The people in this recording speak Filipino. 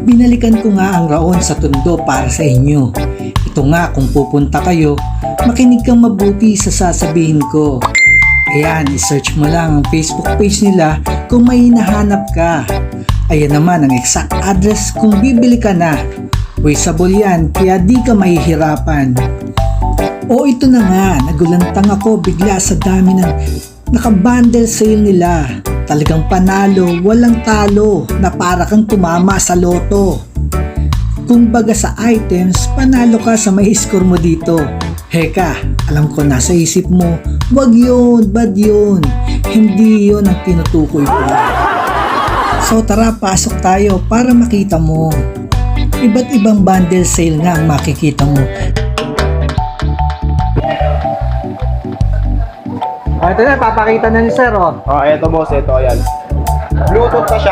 Binalikan ko nga ang raon sa Tondo para sa inyo. Ito nga, kung pupunta kayo, makinig kang mabuti sa sasabihin ko. Ayan, isearch mo lang ang Facebook page nila kung may hinahanap ka. Ayan naman ang exact address kung bibili ka na. Traceable yan, kaya di ka mahihirapan. O ito na nga, nagulantang ako bigla sa dami ng naka-bundle sale nila. Talagang panalo, walang talo, na para kang tumama sa loto. Kung baga sa items, panalo ka sa may score mo dito. Heka, alam ko nasa isip mo, wag yun, bad yun. Hindi yun ang tinutukoy ko. So tara, pasok tayo para makita mo. Iba't ibang bundle sale nga ang makikita mo. Ito na, papakita na ni Sir, oh. Eto boss, ito, ayan. Bluetooth na siya.